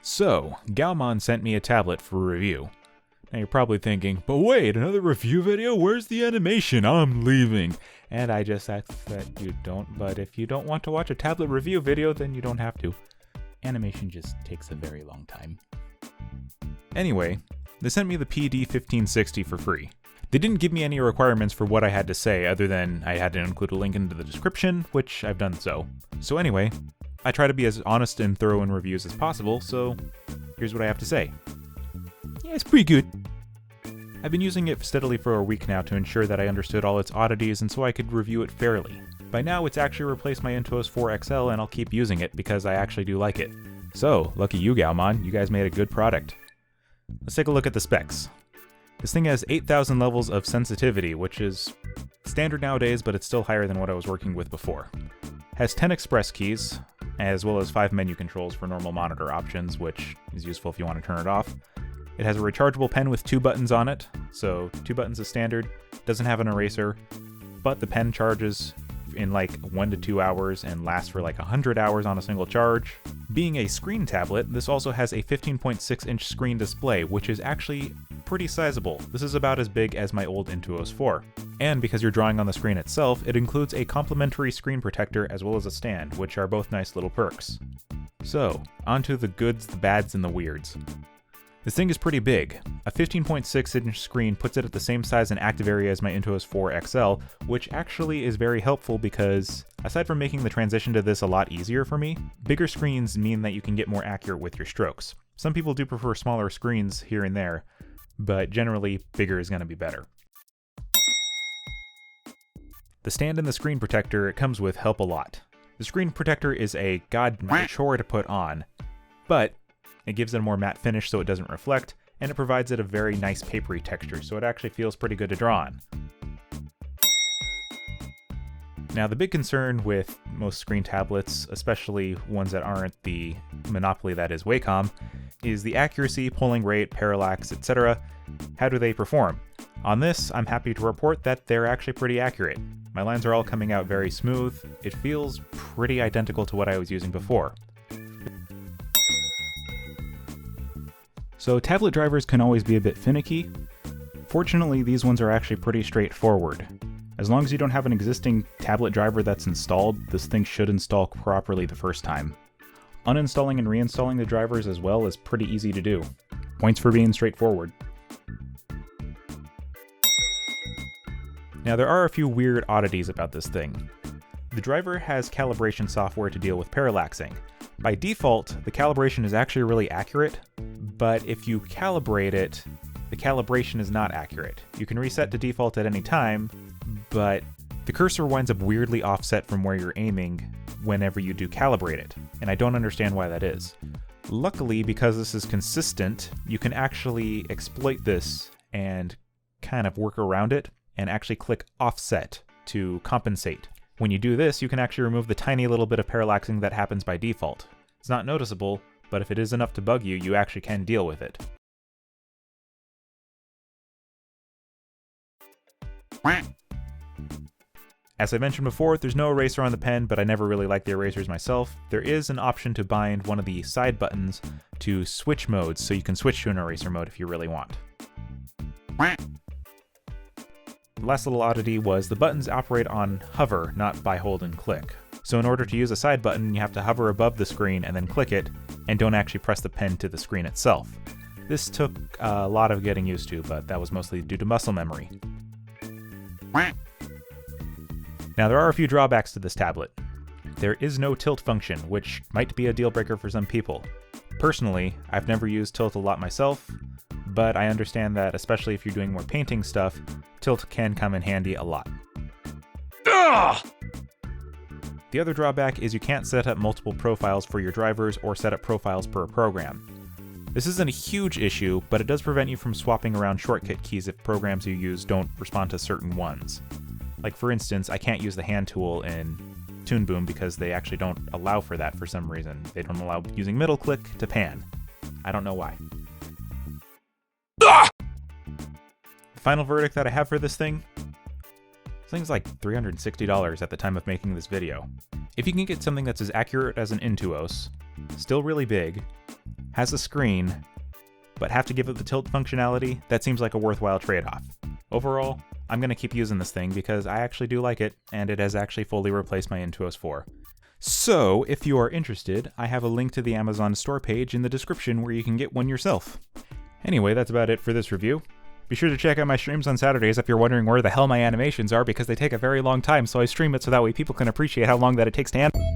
So, Gaomon sent me a tablet for review. Now you're probably thinking, but wait, another review video? Where's the animation? I'm leaving. And I just asked that you don't, but if you don't want to watch a tablet review video, then you don't have to. Animation just takes a very long time. Anyway, they sent me the PD1560 for free. They didn't give me any requirements for what I had to say other than I had to include a link into the description, which I've done so. So anyway, I try to be as honest and thorough in reviews as possible, so here's what I have to say. Yeah, it's pretty good. I've been using it steadily for a week now to ensure that I understood all its oddities and so I could review it fairly. By now it's actually replaced my Intuos 4 XL and I'll keep using it because I actually do like it. So, lucky you Gaomon, you guys made a good product. Let's take a look at the specs. This thing has 8,000 levels of sensitivity, which is standard nowadays, but it's still higher than what I was working with before. Has 10 express keys, as well as 5 menu controls for normal monitor options, which is useful if you want to turn it off. It has a rechargeable pen with 2 buttons on it, so 2 buttons is standard, doesn't have an eraser, but the pen charges in like 1 to 2 hours and lasts for like 100 hours on a single charge. Being a screen tablet, this also has a 15.6-inch screen display, which is actually pretty sizable. This is about as big as my old Intuos 4. And because you're drawing on the screen itself, it includes a complimentary screen protector as well as a stand, which are both nice little perks. So, onto the goods, the bads, and the weirds. This thing is pretty big. A 15.6-inch screen puts it at the same size and active area as my Intuos 4 XL, which actually is very helpful because, aside from making the transition to this a lot easier for me, bigger screens mean that you can get more accurate with your strokes. Some people do prefer smaller screens here and there, but generally, bigger is going to be better. The stand and the screen protector it comes with help a lot. The screen protector is a goddamn chore to put on, but it gives it a more matte finish so it doesn't reflect, and it provides it a very nice papery texture, so it actually feels pretty good to draw on. Now, the big concern with most screen tablets, especially ones that aren't the monopoly that is Wacom, is the accuracy, polling rate, parallax, etc. How do they perform? On this, I'm happy to report that they're actually pretty accurate. My lines are all coming out very smooth. It feels pretty identical to what I was using before. So tablet drivers can always be a bit finicky. Fortunately, these ones are actually pretty straightforward. As long as you don't have an existing tablet driver that's installed, this thing should install properly the first time. Uninstalling and reinstalling the drivers as well is pretty easy to do. Points for being straightforward. Now there are a few weird oddities about this thing. The driver has calibration software to deal with parallaxing. By default, the calibration is actually really accurate, but if you calibrate it, the calibration is not accurate. You can reset to default at any time, but the cursor winds up weirdly offset from where you're aiming whenever you do calibrate it, and I don't understand why that is. Luckily, because this is consistent, you can actually exploit this and kind of work around it and actually click offset to compensate. When you do this, you can actually remove the tiny little bit of parallaxing that happens by default. It's not noticeable, but if it is enough to bug you, you actually can deal with it. As I mentioned before, there's no eraser on the pen, but I never really liked the erasers myself. There is an option to bind one of the side buttons to switch modes, so you can switch to an eraser mode if you really want. The last little oddity was the buttons operate on hover, not by hold and click. So in order to use a side button, you have to hover above the screen and then click it, and don't actually press the pen to the screen itself. This took a lot of getting used to, but that was mostly due to muscle memory. Now there are a few drawbacks to this tablet. There is no tilt function, which might be a deal breaker for some people. Personally, I've never used tilt a lot myself, but I understand that especially if you're doing more painting stuff, tilt can come in handy a lot. Ugh! The other drawback is you can't set up multiple profiles for your drivers or set up profiles per program. This isn't a huge issue, but it does prevent you from swapping around shortcut keys if programs you use don't respond to certain ones. Like for instance, I can't use the hand tool in Toon Boom because they actually don't allow for that for some reason. They don't allow using middle click to pan. I don't know why. The final verdict that I have for this thing's like $360 at the time of making this video. If you can get something that's as accurate as an Intuos, still really big, has a screen, but have to give it the tilt functionality, that seems like a worthwhile trade-off. Overall, I'm going to keep using this thing because I actually do like it, and it has actually fully replaced my Intuos 4. So, if you are interested, I have a link to the Amazon store page in the description where you can get one yourself. Anyway, that's about it for this review. Be sure to check out my streams on Saturdays if you're wondering where the hell my animations are, because they take a very long time, so I stream it so that way people can appreciate how long that it takes to animate.